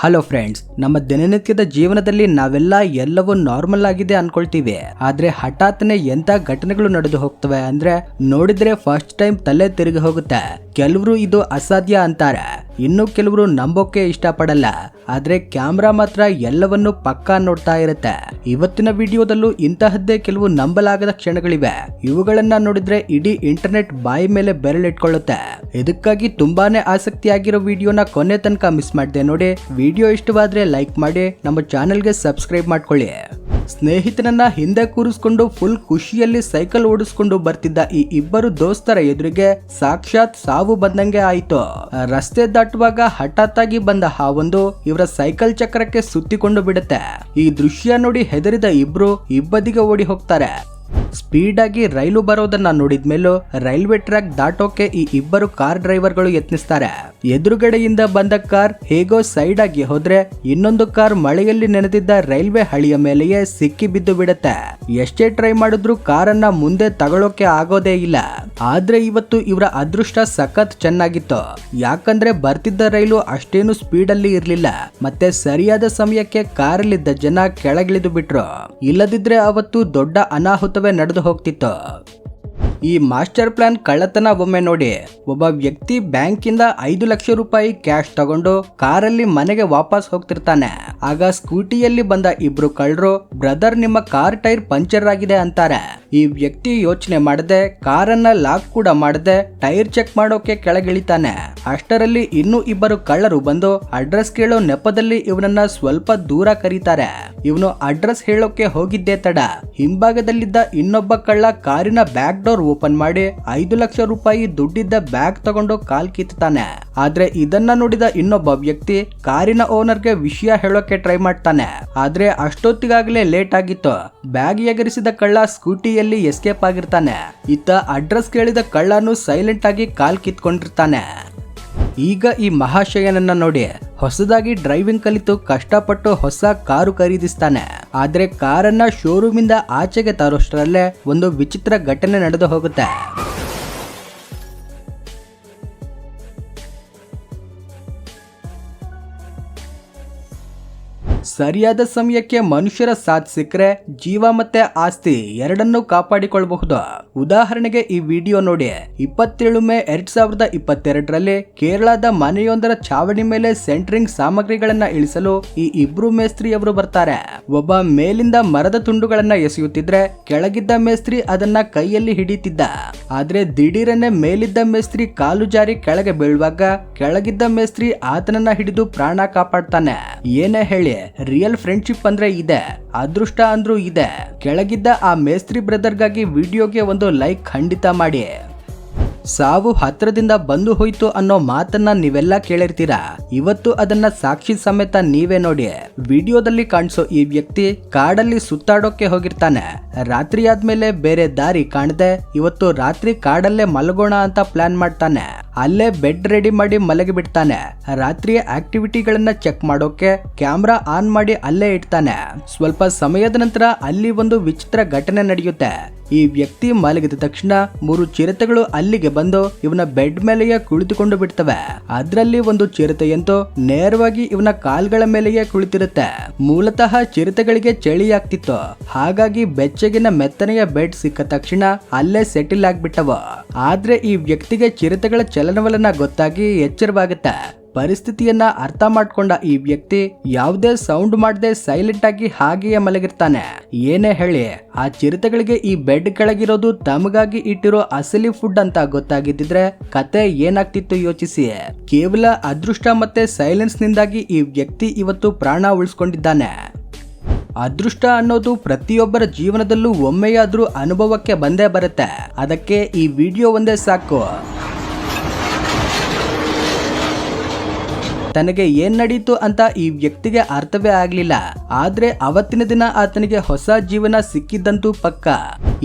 Hello friends, ನಮ್ಮ ದಿನನಿತ್ಯದ ಜೀವನದಲ್ಲಿ ನಾವೆಲ್ಲ ಎಲ್ಲವೂ ನಾರ್ಮಲ್ ಆಗಿದೆ ಅನ್ಕೊಳ್ತೀವಿ. ಆದ್ರೆ ಹಠಾತ್ನೆ ಎಂತ ಘಟನೆಗಳು ನಡೆದು ಹೋಗ್ತವೆ ಅಂದ್ರೆ ನೋಡಿದ್ರೆ ಫಸ್ಟ್ ಟೈಮ್ ತಲೆ ತಿರುಗಿ ಹೋಗುತ್ತೆ. ಕೆಲವರು ಇದು ಅಸಾಧ್ಯ ಅಂತಾರೆ, ಇನ್ನು ಕೆಲವರು ನಂಬೋಕೆ ಇಷ್ಟಪಡಲ್ಲ. ಆದ್ರೆ ಕ್ಯಾಮ್ರಾ ಮಾತ್ರ ಎಲ್ಲವನ್ನು ಪಕ್ಕಾ ನೋಡ್ತಾ ಇರುತ್ತೆ. ಇವತ್ತಿನ ವಿಡಿಯೋದಲ್ಲೂ ಇಂತಹದ್ದೇ ಕೆಲವು ನಂಬಲಾಗದ ಕ್ಷಣಗಳಿವೆ. ಇವುಗಳನ್ನ ನೋಡಿದ್ರೆ ಇಡೀ ಇಂಟರ್ನೆಟ್ ಬಾಯಿ ಮೇಲೆ ಬೆರಳಿಟ್ಕೊಳ್ಳುತ್ತೆ. ಇದಕ್ಕಾಗಿ ತುಂಬಾನೇ ಆಸಕ್ತಿಯಾಗಿರೋ ವಿಡಿಯೋನ ಕೊನೆ ತನಕ ಮಿಸ್ ಮಾಡದೆ ನೋಡಿ. ವಿಡಿಯೋ ಇಷ್ಟವಾದ್ರೆ ಲೈಕ್ ಮಾಡಿ, ನಮ್ಮ ಚಾನೆಲ್ಗೆ ಸಬ್ಸ್ಕ್ರೈಬ್ ಮಾಡ್ಕೊಳ್ಳಿ. ಸ್ನೇಹಿತನನ್ನ ಹಿಂದೆ ಕೂರಿಸ್ಕೊಂಡು ಫುಲ್ ಖುಷಿಯಲ್ಲಿ ಸೈಕಲ್ ಓಡಿಸ್ಕೊಂಡು ಬರ್ತಿದ್ದ ಈ ಇಬ್ಬರು ದೋಸ್ತರ ಎದುರಿಗೆ ಸಾಕ್ಷಾತ್ ಸಾವು ಬಂದಂಗೆ ಆಯ್ತು. ರಸ್ತೆ ದಾಟುವಾಗ ಹಠಾತ್ ಆಗಿ ಬಂದ ಹಾವೊಂದು ಇವರ ಸೈಕಲ್ ಚಕ್ರಕ್ಕೆ ಸುತ್ತಿಕೊಂಡು ಬಿಡುತ್ತೆ. ಈ ದೃಶ್ಯ ನೋಡಿ ಹೆದರಿದ ಇಬ್ರು ಇಬ್ಬದಿಗೆ ಓಡಿ ಹೋಗ್ತಾರೆ. ಸ್ಪೀಡ್ ಆಗಿ ರೈಲು ಬರೋದನ್ನ ನೋಡಿದ್ಮೇಲೂ ರೈಲ್ವೆ ಟ್ರ್ಯಾಕ್ ದಾಟೋಕೆ ಈ ಇಬ್ಬರು ಕಾರ್ ಡ್ರೈವರ್ಗಳು ಯತ್ನಿಸ್ತಾರೆ. ಎದುರುಗಡೆಯಿಂದ ಬಂದ ಕಾರ್ ಹೇಗೋ ಸೈಡ್ ಆಗಿ ಹೋದ್ರೆ ಇನ್ನೊಂದು ಕಾರ್ ಮಳೆಯಲ್ಲಿ ನೆನೆದಿದ್ದ ರೈಲ್ವೆ ಹಳಿಯ ಮೇಲೆಯೇ ಸಿಕ್ಕಿ ಬಿದ್ದು ಬಿಡುತ್ತೆ. ಎಷ್ಟೇ ಟ್ರೈ ಮಾಡಿದ್ರು ಕಾರನ್ನ ಮುಂದೆ ತಗೊಳ್ಳೋಕೆ ಆಗೋದೇ ಇಲ್ಲ. ಆದ್ರೆ ಇವತ್ತು ಇವರ ಅದೃಷ್ಟ ಸಖತ್ ಚೆನ್ನಾಗಿತ್ತು. ಯಾಕಂದ್ರೆ ಬರ್ತಿದ್ದ ರೈಲು ಅಷ್ಟೇನು ಸ್ಪೀಡ್ ಅಲ್ಲಿ ಇರ್ಲಿಲ್ಲ, ಮತ್ತೆ ಸರಿಯಾದ ಸಮಯಕ್ಕೆ ಕಾರಲ್ಲಿದ್ದ ಜನ ಕೆಳಗಿಳಿದು ಬಿಟ್ರು. ಇಲ್ಲದಿದ್ರೆ ಅವತ್ತು ದೊಡ್ಡ ಅನಾಹುತವೇ ನಡೆದು ಹೋಗ್ತಿತ್ತು. ಈ ಮಾಸ್ಟರ್ ಪ್ಲಾನ್ ಕಳ್ಳತನ ಒಮ್ಮೆ ನೋಡಿ. ಒಬ್ಬ ವ್ಯಕ್ತಿ ಬ್ಯಾಂಕಿಂದ 5 ಲಕ್ಷ ರೂಪಾಯಿ ಕ್ಯಾಶ್ ತಗೊಂಡು ಕಾರಲ್ಲಿ ಮನೆಗೆ ವಾಪಸ್ ಹೋಗ್ತಿರ್ತಾನೆ. ಆಗ ಸ್ಕೂಟಿಯಲ್ಲಿ ಬಂದ ಇಬ್ರು ಕಳ್ಳರು, ಬ್ರದರ್ ನಿಮ್ಮ ಕಾರ್ ಟೈರ್ ಪಂಚರ್ ಆಗಿದೆ ಅಂತಾರೆ. ಈ ವ್ಯಕ್ತಿ ಯೋಚನೆ ಮಾಡದೆ ಕಾರನ್ನ ಲಾಕ್ ಕೂಡ ಮಾಡದೆ ಟೈರ್ ಚೆಕ್ ಮಾಡೋಕೆ ಕೆಳಗಿಳಿತಾನೆ. ಅಷ್ಟರಲ್ಲಿ ಇನ್ನೂ ಇಬ್ಬರು ಕಳ್ಳರು ಬಂದು ಅಡ್ರೆಸ್ ಕೇಳೋ ನೆಪದಲ್ಲಿ ಇವನನ್ನ ಸ್ವಲ್ಪ ದೂರ ಕರೀತಾರೆ. ಇವನು ಅಡ್ರೆಸ್ ಹೇಳೋಕೆ ಹೋಗಿದ್ದೇ ತಡ ಹಿಂಭಾಗದಲ್ಲಿದ್ದ ಇನ್ನೊಬ್ಬ ಕಳ್ಳ ಕಾರಿನ ಬ್ಯಾಕ್ ಡೋರ್ ಓಪನ್ ಮಾಡಿ 5 ಲಕ್ಷ ರೂಪಾಯಿ ದುಡ್ಡಿದ್ದ ಬ್ಯಾಗ್ ತಗೊಂಡು ಕಾಲ್ ಕಿತ್ತಾನೆ. ಆದ್ರೆ ಇದನ್ನ ನೋಡಿದ ಇನ್ನೊಬ್ಬ ವ್ಯಕ್ತಿ ಕಾರಿನ ಓನರ್ಗೆ ವಿಷಯ ಹೇಳೋಕೆ ಟ್ರೈ ಮಾಡ್ತಾನೆ. ಆದ್ರೆ ಅಷ್ಟೊತ್ತಿಗಾಗಲೇ ಲೇಟ್ ಆಗಿತ್ತು. ಬ್ಯಾಗ್ ಎಗರಿಸಿದ ಕಳ್ಳ ಸ್ಕೂಟಿಯಲ್ಲಿ ಎಸ್ಕೇಪ್ ಆಗಿರ್ತಾನೆ. ಇತ್ತ ಅಡ್ರೆಸ್ ಕೇಳಿದ ಕಳ್ಳನು ಸೈಲೆಂಟ್ ಆಗಿ ಕಾಲ್ ಕಿತ್ಕೊಂಡಿರ್ತಾನೆ. ಈಗ ಈ ಮಹಾಶಯನನ್ನ ನೋಡಿ. ಹೊಸದಾಗಿ ಡ್ರೈವಿಂಗ್ ಕಲಿತು ಕಷ್ಟಪಟ್ಟು ಹೊಸ ಕಾರು ಖರೀದಿಸ್ತಾನೆ. ಆದ್ರೆ ಕಾರನ್ನ ಶೋರೂಮಿಂದ ಆಚೆಗೆ ತರೋಷ್ಟರಲ್ಲೇ ಒಂದು ವಿಚಿತ್ರ ಘಟನೆ ನಡೆದು ಹೋಗುತ್ತೆ. ಸರಿಯಾದ ಸಮಯಕ್ಕೆ ಮನುಷ್ಯರ ಸಾಥ್ ಸಿಕ್ಕರೆ ಜೀವ ಮತ್ತೆ ಆಸ್ತಿ ಎರಡನ್ನೂ ಕಾಪಾಡಿಕೊಳ್ಳಬಹುದು. ಉದಾಹರಣೆಗೆ ಈ ವಿಡಿಯೋ ನೋಡಿ. 27 ಮೇ 2022ರಲ್ಲಿ ಕೇರಳದ ಮನೆಯೊಂದರ ಛಾವಣಿ ಮೇಲೆ ಸೆಂಟ್ರಿಂಗ್ ಸಾಮಗ್ರಿಗಳನ್ನ ಇಳಿಸಲು ಈ ಇಬ್ರು ಮೇಸ್ತ್ರಿಯವರು ಬರ್ತಾರೆ. ಒಬ್ಬ ಮೇಲಿಂದ ಮರದ ತುಂಡುಗಳನ್ನ ಎಸೆಯುತ್ತಿದ್ರೆ ಕೆಳಗಿದ್ದ ಮೇಸ್ತ್ರಿ ಅದನ್ನ ಕೈಯಲ್ಲಿ ಹಿಡಿತಿದ್ದ. ಆದ್ರೆ ದಿಢೀರನೆ ಮೇಲಿದ್ದ ಮೇಸ್ತ್ರಿ ಕಾಲು ಜಾರಿ ಕೆಳಗೆ ಬೀಳುವಾಗ ಕೆಳಗಿದ್ದ ಮೇಸ್ತ್ರಿ ಆತನನ್ನ ಹಿಡಿದು ಪ್ರಾಣ ಕಾಪಾಡ್ತಾನೆ. ಏನೇ ಹೇಳಿ, ರಿಯಲ್ ಫ್ರೆಂಡ್ಶಿಪ್ ಅಂದ್ರೆ ಇದೆ, ಅದೃಷ್ಟ ಅಂದ್ರೂ ಇದೆ. ಕೆಳಗಿದ್ದ ಆ ಮೇಸ್ತ್ರಿ ಬ್ರದರ್ಗಾಗಿ ವಿಡಿಯೋಗೆ ಒಂದು ಲೈಕ್ ಖಂಡಿತ ಮಾಡಿ. ಸಾವು ಹತ್ರದಿಂದ ಬಂದು ಹೋಯ್ತು ಅನ್ನೋ ಮಾತನ್ನ ನೀವೆಲ್ಲ ಕೇಳಿರ್ತೀರಾ. ಇವತ್ತು ಅದನ್ನ ಸಾಕ್ಷಿ ಸಮೇತ ನೀವೇ ನೋಡಿ. ವಿಡಿಯೋದಲ್ಲಿ ಕಾಣಿಸೋ ಈ ವ್ಯಕ್ತಿ ಕಾಡಲ್ಲಿ ಸುತ್ತಾಡೋಕೆ ಹೋಗಿರ್ತಾನೆ. ರಾತ್ರಿ ಆದ್ಮೇಲೆ ಬೇರೆ ದಾರಿ ಕಾಣದೆ ಇವತ್ತು ರಾತ್ರಿ ಕಾಡಲ್ಲೇ ಮಲಗೋಣ ಅಂತ ಪ್ಲಾನ್ ಮಾಡ್ತಾನೆ. ಅಲ್ಲೇ ಬೆಡ್ ರೆಡಿ ಮಾಡಿ ಮಲಗಿ ಬಿಡ್ತಾನೆ. ರಾತ್ರಿಯ ಆಕ್ಟಿವಿಟಿಗಳನ್ನ ಚೆಕ್ ಮಾಡೋಕೆ ಕ್ಯಾಮ್ರಾ ಆನ್ ಮಾಡಿ ಅಲ್ಲೇ ಇಡ್ತಾನೆ. ಸ್ವಲ್ಪ ಸಮಯದ ನಂತರ ಅಲ್ಲಿ ಒಂದು ವಿಚಿತ್ರ ಘಟನೆ ನಡೆಯುತ್ತೆ. ಈ ವ್ಯಕ್ತಿ ಮಲಗಿದ ತಕ್ಷಣ 3 ಚಿರತೆಗಳು ಅಲ್ಲಿಗೆ ಬಂದು ಇವನ ಬೆಡ್ ಮೇಲೆಯೇ ಕುಳಿತುಕೊಂಡು ಬಿಡ್ತವೆ. ಅದರಲ್ಲಿ ಒಂದು ಚಿರತೆಯಂತೂ ನೇರವಾಗಿ ಇವನ ಕಾಲ್ಗಳ ಮೇಲೆಯೇ ಕುಳಿತಿರುತ್ತೆ. ಮೂಲತಃ ಚಿರತೆಗಳಿಗೆ ಚಳಿ ಆಗ್ತಿತ್ತು. ಹಾಗಾಗಿ ಬೆಚ್ಚಗಿನ ಮೆತ್ತನೆಯ ಬೆಡ್ ಸಿಕ್ಕ ತಕ್ಷಣ ಅಲ್ಲೇ ಸೆಟಲ್ ಆಗ್ಬಿಟ್ಟವು. ಆದ್ರೆ ಈ ವ್ಯಕ್ತಿಗೆ ಚಿರತೆಗಳ ಚಲನವಲನ ಗೊತ್ತಾಗಿ ಎಚ್ಚರವಾಗುತ್ತೆ. ಪರಿಸ್ಥಿತಿಯನ್ನ ಅರ್ಥ ಮಾಡ್ಕೊಂಡ ಈ ವ್ಯಕ್ತಿ ಯಾವುದೇ ಸೌಂಡ್ ಮಾಡದೆ ಸೈಲೆಂಟ್ ಆಗಿ ಹಾಗೆಯೇ ಮಲಗಿರ್ತಾನೆ. ಏನೇ ಹೇಳಿ, ಆ ಚಿರತೆಗಳಿಗೆ ಈ ಬೆಡ್ ಕೆಳಗಿರೋದು ತಮಗಾಗಿ ಇಟ್ಟಿರೋ ಅಸಲಿ ಫುಡ್ ಅಂತ ಗೊತ್ತಾಗಿದ್ದಿದ್ರೆ ಕತೆ ಏನಾಗ್ತಿತ್ತು ಯೋಚಿಸಿ. ಕೇವಲ ಅದೃಷ್ಟ ಮತ್ತೆ ಸೈಲೆನ್ಸ್ ನಿಂದಾಗಿ ಈ ವ್ಯಕ್ತಿ ಇವತ್ತು ಪ್ರಾಣ ಉಳಿಸ್ಕೊಂಡಿದ್ದಾನೆ. ಅದೃಷ್ಟ ಅನ್ನೋದು ಪ್ರತಿಯೊಬ್ಬರ ಜೀವನದಲ್ಲೂ ಒಮ್ಮೆಯಾದ್ರೂ ಅನುಭವಕ್ಕೆ ಬಂದೇ ಬರುತ್ತೆ. ಅದಕ್ಕೆ ಈ ವಿಡಿಯೋ ಒಂದೇ ಸಾಕು. ತನಗೆ ಏನ್ ನಡೀತು ಅಂತ ಈ ವ್ಯಕ್ತಿಗೆ ಅರ್ಥವೇ ಆಗ್ಲಿಲ್ಲ. ಆದ್ರೆ ಅವತ್ತಿನ ದಿನ ಆತನಿಗೆ ಹೊಸ ಜೀವನ ಸಿಕ್ಕಿದ್ದಂತೂ ಪಕ್ಕ.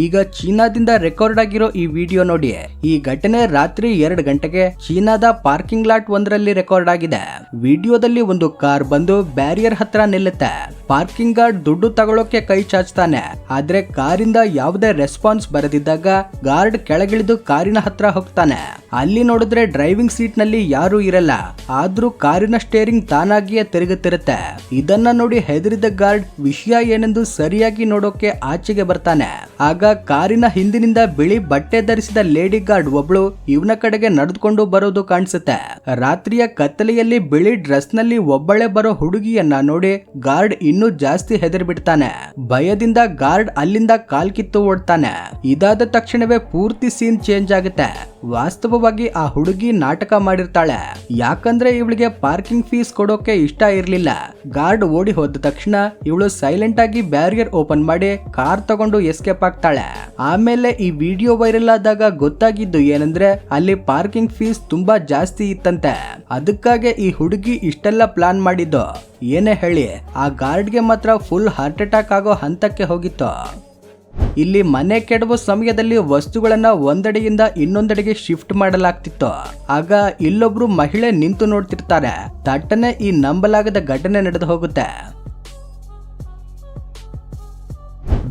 ಈಗ ಚೀನಾದಿಂದ ರೆಕಾರ್ಡ್ ಆಗಿರೋ ಈ ವಿಡಿಯೋ ನೋಡಿ. ಈ ಘಟನೆ ರಾತ್ರಿ 2 ಗಂಟೆಗೆ ಚೀನಾದ ಪಾರ್ಕಿಂಗ್ ಲಾಟ್ ಒಂದರಲ್ಲಿ ರೆಕಾರ್ಡ್ ಆಗಿದೆ. ವಿಡಿಯೋದಲ್ಲಿ ಒಂದು ಕಾರ್ ಬಂದು ಬ್ಯಾರಿಯರ್ ಹತ್ರ ನಿಲ್ಲುತ್ತೆ. ಪಾರ್ಕಿಂಗ್ ಗಾರ್ಡ್ ದುಡ್ಡು ತಗೊಳ್ಳೋಕೆ ಕೈ ಚಾಚ್ತಾನೆ. ಆದ್ರೆ ಕಾರಿಂದ ಯಾವುದೇ ರೆಸ್ಪಾನ್ಸ್ ಬರದಿದ್ದಾಗ ಗಾರ್ಡ್ ಕೆಳಗಿಳಿದು ಕಾರಿನ ಹತ್ರ ಹೋಗ್ತಾನೆ. ಅಲ್ಲಿ ನೋಡಿದ್ರೆ ಡ್ರೈವಿಂಗ್ ಸೀಟ್ ನಲ್ಲಿ ಯಾರು ಇರಲ್ಲ, ಆದ್ರೂ ಕಾರಿನ ಸ್ಟೇರಿಂಗ್ ತಾನಾಗಿಯೇ ತಿರುಗುತ್ತಿರುತ್ತೆ. ಇದನ್ನ ನೋಡಿ ಹೆದರಿದ ಗಾರ್ಡ್ ವಿಷಯ ಏನೆಂದು ಸರಿಯಾಗಿ ನೋಡೋಕೆ ಆಚೆಗೆ ಬರ್ತಾನೆ. ಆಗ ಕಾರಿನ ಹಿಂದಿನಿಂದ ಬಿಳಿ ಬಟ್ಟೆ ಧರಿಸಿದ ಲೇಡಿ ಗಾರ್ಡ್ ಒಬ್ಳು ಇವನ ಕಡೆಗೆ ನಡೆದುಕೊಂಡು ಬರೋದು ಕಾಣಿಸುತ್ತೆ. ರಾತ್ರಿಯ ಕತ್ತಲೆಯಲ್ಲಿ ಬಿಳಿ ಡ್ರೆಸ್ ನಲ್ಲಿ ಒಬ್ಬಳೆ ಬರೋ ಹುಡುಗಿಯನ್ನ ನೋಡಿ ಗಾರ್ಡ್ ಇನ್ನೂ ಜಾಸ್ತಿ ಹೆದರಿ ಬಿಡ್ತಾನೆ. ಭಯದಿಂದ ಗಾರ್ಡ್ ಅಲ್ಲಿಂದ ಕಾಲ್ ಕಿತ್ತು ಓಡ್ತಾನೆ. ಇದಾದ ತಕ್ಷಣವೇ ಪೂರ್ತಿ ಸೀನ್ ಚೇಂಜ್ ಆಗುತ್ತೆ. ವಾಸ್ತವವಾಗಿ ಆ ಹುಡುಗಿ ನಾಟಕ ಮಾಡಿರ್ತಾಳೆ, ಯಾಕಂದ್ರೆ ಇವಳಿಗೆ ಪಾರ್ಕಿಂಗ್ ಫೀಸ್ ಕೊಡೋಕೆ ಇಷ್ಟ ಇರ್ಲಿಲ್ಲ. ಗಾರ್ಡ್ ಓಡಿ ಹೋದ ತಕ್ಷಣ ಇವಳು ಸೈಲೆಂಟ್ ಆಗಿ ಬ್ಯಾರಿಯರ್ ಓಪನ್ ಮಾಡಿ ಕಾರ್ ತಗೊಂಡು ಎಸ್ಕೇಪ್ ಆಗ್ತಾಳೆ. ಆಮೇಲೆ ಈ ವಿಡಿಯೋ ವೈರಲ್ ಆದಾಗ ಗೊತ್ತಾಗಿದ್ದು ಏನಂದ್ರೆ ಅಲ್ಲಿ ಪಾರ್ಕಿಂಗ್ ಫೀಸ್ ತುಂಬಾ ಜಾಸ್ತಿ ಇತ್ತಂತೆ. ಅದಕ್ಕಾಗಿ ಈ ಹುಡುಗಿ ಇಷ್ಟೆಲ್ಲ ಪ್ಲಾನ್ ಮಾಡಿದ್ದು. ಏನೇ ಹೇಳಿ, ಆ ಗಾರ್ಡ್ಗೆ ಮಾತ್ರ ಫುಲ್ ಹಾರ್ಟ್ ಅಟ್ಯಾಕ್ ಆಗೋ ಹಂತಕ್ಕೆ ಹೋಗಿತ್ತು. ಇಲ್ಲಿ ಮನೆ ಕೆಡವೋ ಸಮಯದಲ್ಲಿ ವಸ್ತುಗಳನ್ನ ಒಂದೆಡೆಯಿಂದ ಇನ್ನೊಂದೆಡೆಗೆ ಶಿಫ್ಟ್ ಮಾಡಲಾಗ್ತಿತ್ತು. ಆಗ ಇಲ್ಲೊಬ್ರು ಮಹಿಳೆ ನಿಂತು ನೋಡ್ತಿರ್ತಾರೆ. ತಟ್ಟನೆ ಈ ನಂಬಲಾಗದ ಘಟನೆ ನಡೆದು ಹೋಗುತ್ತೆ.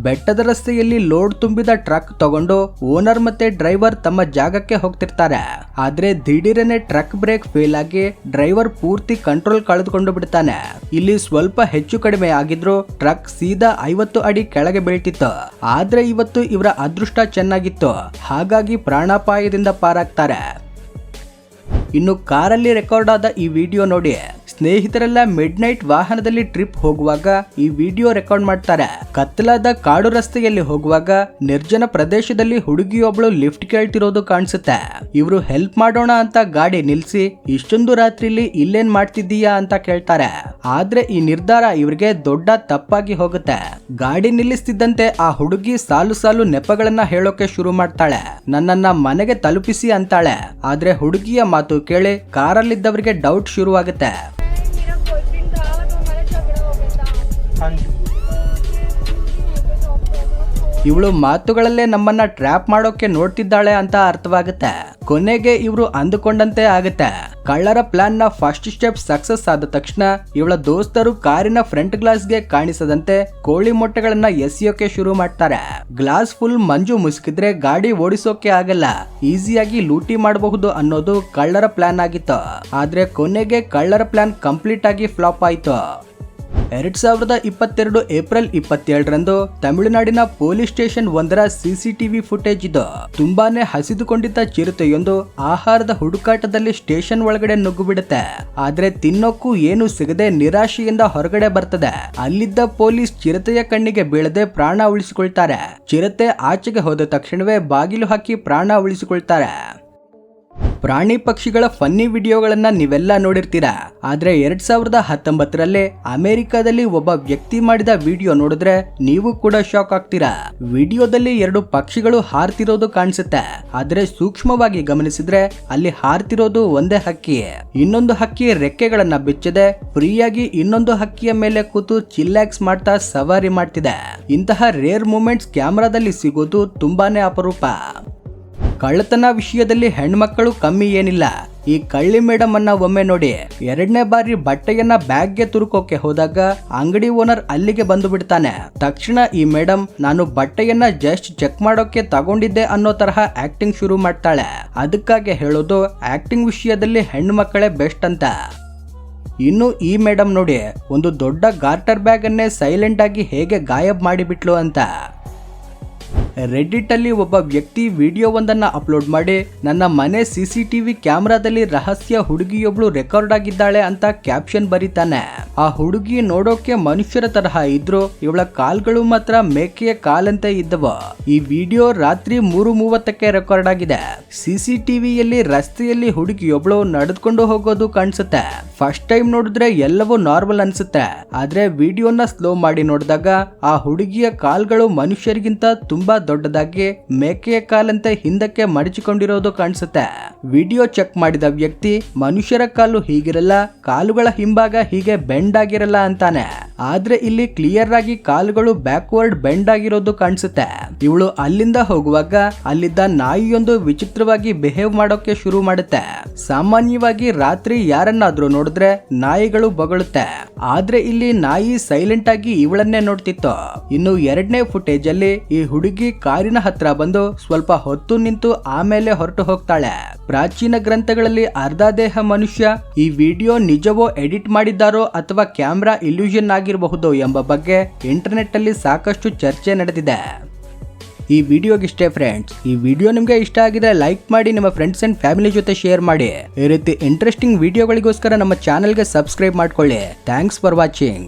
ಬೆಟ್ಟದ ರಸ್ತೆಯಲ್ಲಿ ಲೋಡ್ ತುಂಬಿದ ಟ್ರಕ್ ತಗೊಂಡು ಓನರ್ ಮತ್ತೆ ಡ್ರೈವರ್ ತಮ್ಮ ಜಾಗಕ್ಕೆ ಹೋಗ್ತಿರ್ತಾರೆ. ಆದ್ರೆ ದಿಢೀರನೆ ಟ್ರಕ್ ಬ್ರೇಕ್ ಫೇಲ್ ಆಗಿ ಡ್ರೈವರ್ ಪೂರ್ತಿ ಕಂಟ್ರೋಲ್ ಕಳೆದುಕೊಂಡು ಬಿಡ್ತಾನೆ. ಇಲ್ಲಿ ಸ್ವಲ್ಪ ಹೆಚ್ಚು ಕಡಿಮೆ ಆಗಿದ್ರು ಟ್ರಕ್ ಸೀದಾ 50 ಅಡಿ ಕೆಳಗೆ ಬೀಳ್ತಿತ್ತು. ಆದ್ರೆ ಇವತ್ತು ಇವರ ಅದೃಷ್ಟ ಚೆನ್ನಾಗಿತ್ತು, ಹಾಗಾಗಿ ಪ್ರಾಣಾಪಾಯದಿಂದ ಪಾರಾಗ್ತಾರೆ. ಇನ್ನು ಕಾರಲ್ಲಿ ರೆಕಾರ್ಡ್ ಆದ ಈ ವಿಡಿಯೋ ನೋಡಿ. ಸ್ನೇಹಿತರೆಲ್ಲ ಮಿಡ್ ನೈಟ್ ವಾಹನದಲ್ಲಿ ಟ್ರಿಪ್ ಹೋಗುವಾಗ ಈ ವಿಡಿಯೋ ರೆಕಾರ್ಡ್ ಮಾಡ್ತಾರೆ. ಕತ್ತಲಾದ ಕಾಡು ರಸ್ತೆಯಲ್ಲಿ ಹೋಗುವಾಗ ನಿರ್ಜನ ಪ್ರದೇಶದಲ್ಲಿ ಹುಡುಗಿಯೊಬ್ಳು ಲಿಫ್ಟ್ ಕೇಳ್ತಿರೋದು ಕಾಣಿಸುತ್ತೆ. ಇವರು ಹೆಲ್ಪ್ ಮಾಡೋಣ ಅಂತ ಗಾಡಿ ನಿಲ್ಸಿ ಇಷ್ಟೊಂದು ರಾತ್ರಿಲಿ ಇಲ್ಲೇನ್ ಮಾಡ್ತಿದ್ದೀಯಾ ಅಂತ ಕೇಳ್ತಾರೆ. ಆದ್ರೆ ಈ ನಿರ್ಧಾರ ಇವರಿಗೆ ದೊಡ್ಡ ತಪ್ಪಾಗಿ ಹೋಗುತ್ತೆ. ಗಾಡಿ ನಿಲ್ಲಿಸ್ತಿದ್ದಂತೆ ಆ ಹುಡುಗಿ ಸಾಲು ಸಾಲು ನೆಪಗಳನ್ನ ಹೇಳೋಕೆ ಶುರು ಮಾಡ್ತಾಳೆ. ನನ್ನನ್ನ ಮನೆಗೆ ತಲುಪಿಸಿ ಅಂತಾಳೆ. ಆದ್ರೆ ಹುಡುಗಿಯ ಮಾತು ಕೇಳಿ ಕಾರಲ್ಲಿದ್ದವರಿಗೆ ಡೌಟ್ ಶುರುವಾಗುತ್ತೆ. ಇವಳು ಮಾತುಗಳಲ್ಲೇ ನಮ್ಮನ್ನ ಟ್ರ್ಯಾಪ್ ಮಾಡೋಕೆ ನೋಡ್ತಿದ್ದಾಳೆ ಅಂತ ಅರ್ಥವಾಗುತ್ತೆ. ಕೊನೆಗೆ ಇವರು ಅಂದುಕೊಂಡಂತೆ ಆಗುತ್ತೆ. ಕಳ್ಳರ ಪ್ಲಾನ್ ನ ಫಸ್ಟ್ ಸ್ಟೆಪ್ ಸಕ್ಸಸ್ ಆದ ತಕ್ಷಣ ಇವಳ ದೋಸ್ತರು ಕಾರಿನ ಫ್ರಂಟ್ ಗ್ಲಾಸ್ಗೆ ಕಾಣಿಸದಂತೆ ಕೋಳಿ ಮೊಟ್ಟೆಗಳನ್ನ ಎಸೆಯೋಕೆ ಶುರು ಮಾಡ್ತಾರೆ. ಗ್ಲಾಸ್ ಫುಲ್ ಮಂಜು ಮುಸುಕಿದ್ರೆ ಗಾಡಿ ಓಡಿಸೋಕೆ ಆಗಲ್ಲ, ಈಸಿಯಾಗಿ ಲೂಟಿ ಮಾಡಬಹುದು ಅನ್ನೋದು ಕಳ್ಳರ ಪ್ಲಾನ್ ಆಗಿತ್ತು. ಆದ್ರೆ ಕೊನೆಗೆ ಕಳ್ಳರ ಪ್ಲಾನ್ ಕಂಪ್ಲೀಟ್ ಆಗಿ ಫ್ಲಾಪ್ ಆಯ್ತು. 2022 ಏಪ್ರಿಲ್ 27ರಂದು ತಮಿಳುನಾಡಿನ ಪೊಲೀಸ್ ಸ್ಟೇಷನ್ ಒಂದರ ಸಿಸಿಟಿವಿ ಫುಟೇಜ್ ಇದು. ತುಂಬಾನೇ ಹಸಿದುಕೊಂಡಿದ್ದ ಚಿರತೆಯೊಂದು ಆಹಾರದ ಹುಡುಕಾಟದಲ್ಲಿ ಸ್ಟೇಷನ್ ಒಳಗಡೆ ನುಗ್ಗು ಬಿಡುತ್ತೆ. ಆದ್ರೆ ತಿನ್ನೋಕ್ಕೂ ಏನು ಸಿಗದೆ ನಿರಾಶೆಯಿಂದ ಹೊರಗಡೆ ಬರ್ತದೆ. ಅಲ್ಲಿದ್ದ ಪೊಲೀಸ್ ಚಿರತೆಯ ಕಣ್ಣಿಗೆ ಬೀಳದೆ ಪ್ರಾಣ ಉಳಿಸಿಕೊಳ್ತಾರೆ. ಚಿರತೆ ಆಚೆಗೆ ಹೋದ ತಕ್ಷಣವೇ ಬಾಗಿಲು ಹಾಕಿ ಪ್ರಾಣ ಉಳಿಸಿಕೊಳ್ತಾರೆ. ಪ್ರಾಣಿ ಪಕ್ಷಿಗಳ ಫನ್ನಿ ವಿಡಿಯೋಗಳನ್ನ ನೀವೆಲ್ಲ ನೋಡಿರ್ತೀರಾ. ಆದ್ರೆ 2019ರಲ್ಲಿ ಅಮೆರಿಕಾದಲ್ಲಿ ಒಬ್ಬ ವ್ಯಕ್ತಿ ಮಾಡಿದ ವಿಡಿಯೋ ನೋಡಿದ್ರೆ ನೀವು ಕೂಡ ಶಾಕ್ ಆಗ್ತೀರಾ. ವಿಡಿಯೋದಲ್ಲಿ 2 ಪಕ್ಷಿಗಳು ಹಾರ್ತಿರೋದು ಕಾಣಿಸುತ್ತೆ. ಆದ್ರೆ ಸೂಕ್ಷ್ಮವಾಗಿ ಗಮನಿಸಿದ್ರೆ ಅಲ್ಲಿ ಹಾರ್ತಿರೋದು ಒಂದೇ ಹಕ್ಕಿ. ಇನ್ನೊಂದು ಹಕ್ಕಿ ರೆಕ್ಕೆಗಳನ್ನ ಬಿಚ್ಚದೆ ಫ್ರೀಯಾಗಿ ಇನ್ನೊಂದು ಹಕ್ಕಿಯ ಮೇಲೆ ಕೂತು ಚಿಲ್ಲಾಕ್ಸ್ ಮಾಡ್ತಾ ಸವಾರಿ ಮಾಡ್ತಿದೆ. ಇಂತಹ ರೇರ್ ಮೂಮೆಂಟ್ಸ್ ಕ್ಯಾಮೆರಾದಲ್ಲಿ ಸಿಗೋದು ತುಂಬಾನೇ ಅಪರೂಪ. ಕಳ್ಳತನ ವಿಷಯದಲ್ಲಿ ಹೆಣ್ಮಕ್ಕಳು ಕಮ್ಮಿ ಏನಿಲ್ಲ. ಈ ಕಳ್ಳಿ ಮೇಡಮ್ ಅನ್ನ ಒಮ್ಮೆ ನೋಡಿ. 2ನೇ ಬಾರಿ ಬಟ್ಟೆಯನ್ನ ಬ್ಯಾಗ್ಗೆ ತುರುಕೋಕೆ ಹೋದಾಗ ಅಂಗಡಿ ಓನರ್ ಅಲ್ಲಿಗೆ ಬಂದು ಬಿಡ್ತಾನೆ. ತಕ್ಷಣ ಈ ಮೇಡಮ್ ನಾನು ಬಟ್ಟೆಯನ್ನ ಜಸ್ಟ್ ಚೆಕ್ ಮಾಡೋಕೆ ತಗೊಂಡಿದ್ದೆ ಅನ್ನೋ ತರಹ ಆಕ್ಟಿಂಗ್ ಶುರು ಮಾಡ್ತಾಳೆ. ಅದಕ್ಕಾಗಿ ಹೇಳೋದು ಆಕ್ಟಿಂಗ್ ವಿಷಯದಲ್ಲಿ ಹೆಣ್ಣು ಮಕ್ಕಳೇ ಬೆಸ್ಟ್ ಅಂತ. ಇನ್ನು ಈ ಮೇಡಮ್ ನೋಡಿ, ಒಂದು ದೊಡ್ಡ ಗಾರ್ಟರ್ ಬ್ಯಾಗ್ ಅನ್ನೇ ಸೈಲೆಂಟ್ ಆಗಿ ಹೇಗೆ ಗಾಯಬ್ ಮಾಡಿಬಿಟ್ಲು ಅಂತ. ರೆಡ್ಡಿಟ್ ಅಲ್ಲಿ ಒಬ್ಬ ವ್ಯಕ್ತಿ ವಿಡಿಯೋ ಒಂದನ್ನ ಅಪ್ಲೋಡ್ ಮಾಡಿ ನನ್ನ ಮನೆ ಸಿಸಿಟಿವಿ ಕ್ಯಾಮೆರಾದಲ್ಲಿ ರಹಸ್ಯ ಹುಡುಗಿಯೊಬ್ಳು ರೆಕಾರ್ಡ್ ಆಗಿದ್ದಾಳೆ ಅಂತ ಕ್ಯಾಪ್ಷನ್ ಬರೀತಾನೆ. ಆ ಹುಡುಗಿ ನೋಡೋಕೆ ಮನುಷ್ಯರ ತರಹ ಇದ್ರು ಇವಳ ಕಾಲ್ಗಳು ಮಾತ್ರ ಮೇಕೆಯ ಕಾಲಂತೆ ಇದ್ದವು. ಈ ವಿಡಿಯೋ ರಾತ್ರಿ 3:30ಕ್ಕೆ ರೆಕಾರ್ಡ್ ಆಗಿದೆ. ಸಿಸಿಟಿವಿಯಲ್ಲಿ ರಸ್ತೆಯಲ್ಲಿ ಹುಡುಗಿಯೊಬ್ಳು ನಡೆದುಕೊಂಡು ಹೋಗೋದು ಕಾಣಿಸುತ್ತೆ. ಫಸ್ಟ್ ಟೈಮ್ ನೋಡಿದ್ರೆ ಎಲ್ಲವೂ ನಾರ್ಮಲ್ ಅನ್ಸುತ್ತೆ. ಆದ್ರೆ ವಿಡಿಯೋನ ಸ್ಲೋ ಮಾಡಿ ನೋಡಿದಾಗ ಆ ಹುಡುಗಿಯ ಕಾಲ್ಗಳು ಮನುಷ್ಯರಿಗಿಂತ ತುಂಬಾ ದೊಡ್ಡದಾಗಿ ಮೇಕೆಯ ಕಾಲಂತೆ ಹಿಂದಕ್ಕೆ ಮಡಚಿಕೊಂಡಿರೋದು ಕಾಣಿಸುತ್ತೆ. ವಿಡಿಯೋ ಚೆಕ್ ಮಾಡಿದ ವ್ಯಕ್ತಿ ಮನುಷ್ಯರ ಕಾಲು ಹೀಗಿರಲ್ಲ, ಕಾಲುಗಳ ಹಿಂಭಾಗ ಹೀಗೆ ಬೆಂಡ್ ಆಗಿರಲ್ಲ ಅಂತಾನೆ. ಆದ್ರೆ ಇಲ್ಲಿ ಕ್ಲಿಯರ್ ಆಗಿ ಕಾಲುಗಳು ಬ್ಯಾಕ್ವರ್ಡ್ ಬೆಂಡ್ ಆಗಿರೋದು ಕಾಣಿಸುತ್ತೆ. ಇವಳು ಅಲ್ಲಿಂದ ಹೋಗುವಾಗ ಅಲ್ಲಿದ್ದ ನಾಯಿಯೊಂದು ವಿಚಿತ್ರವಾಗಿ ಬಿಹೇವ್ ಮಾಡೋಕೆ ಶುರು ಮಾಡುತ್ತೆ. ಸಾಮಾನ್ಯವಾಗಿ ರಾತ್ರಿ ಯಾರನ್ನಾದ್ರೂ ನೋಡಿದ್ರೆ ನಾಯಿಗಳು ಬೊಗಳುತ್ತೆ. ಆದ್ರೆ ಇಲ್ಲಿ ನಾಯಿ ಸೈಲೆಂಟ್ ಆಗಿ ಇವಳನ್ನೇ ನೋಡ್ತಿತ್ತು. ಇನ್ನು 2ನೇ ಫುಟೇಜ್ ಅಲ್ಲಿ ಈ ಹುಡುಗಿ ಕಾರಿನ ಹತ್ರ ಬಂದು ಸ್ವಲ್ಪ ಹೊತ್ತು ನಿಂತು ಆಮೇಲೆ ಹೊರಟು ಹೋಗ್ತಾಳೆ. ಪ್ರಾಚೀನ ಗ್ರಂಥಗಳಲ್ಲಿ ಅರ್ಧ ದೇಹ ಮನುಷ್ಯ ಈ ವಿಡಿಯೋ ನಿಜವೋ ಎಡಿಟ್ ಮಾಡಿದ್ದಾರೋ ಅಥವಾ ಕ್ಯಾಮ್ರಾ ಇಲ್ಯೂಷನ್ ಆಗಿರಬಹುದು ಎಂಬ ಬಗ್ಗೆ ಇಂಟರ್ನೆಟ್ ಅಲ್ಲಿ ಸಾಕಷ್ಟು ಚರ್ಚೆ ನಡೆದಿದೆ. ಈ ವಿಡಿಯೋಗಿಷ್ಟೇ ಫ್ರೆಂಡ್ಸ್. ಈ ವಿಡಿಯೋ ನಿಮ್ಗೆ ಇಷ್ಟ ಆಗಿದ್ರೆ ಲೈಕ್ ಮಾಡಿ, ನಿಮ್ಮ ಫ್ರೆಂಡ್ಸ್ ಅಂಡ್ ಫ್ಯಾಮಿಲಿ ಜೊತೆ ಶೇರ್ ಮಾಡಿ. ಈ ರೀತಿ ಇಂಟ್ರೆಸ್ಟಿಂಗ್ ವಿಡಿಯೋಗಳಿಗೋಸ್ಕರ ನಮ್ಮ ಚಾನೆಲ್ಗೆ ಸಬ್ಸ್ಕ್ರೈಬ್ ಮಾಡ್ಕೊಳ್ಳಿ. Thanks for watching.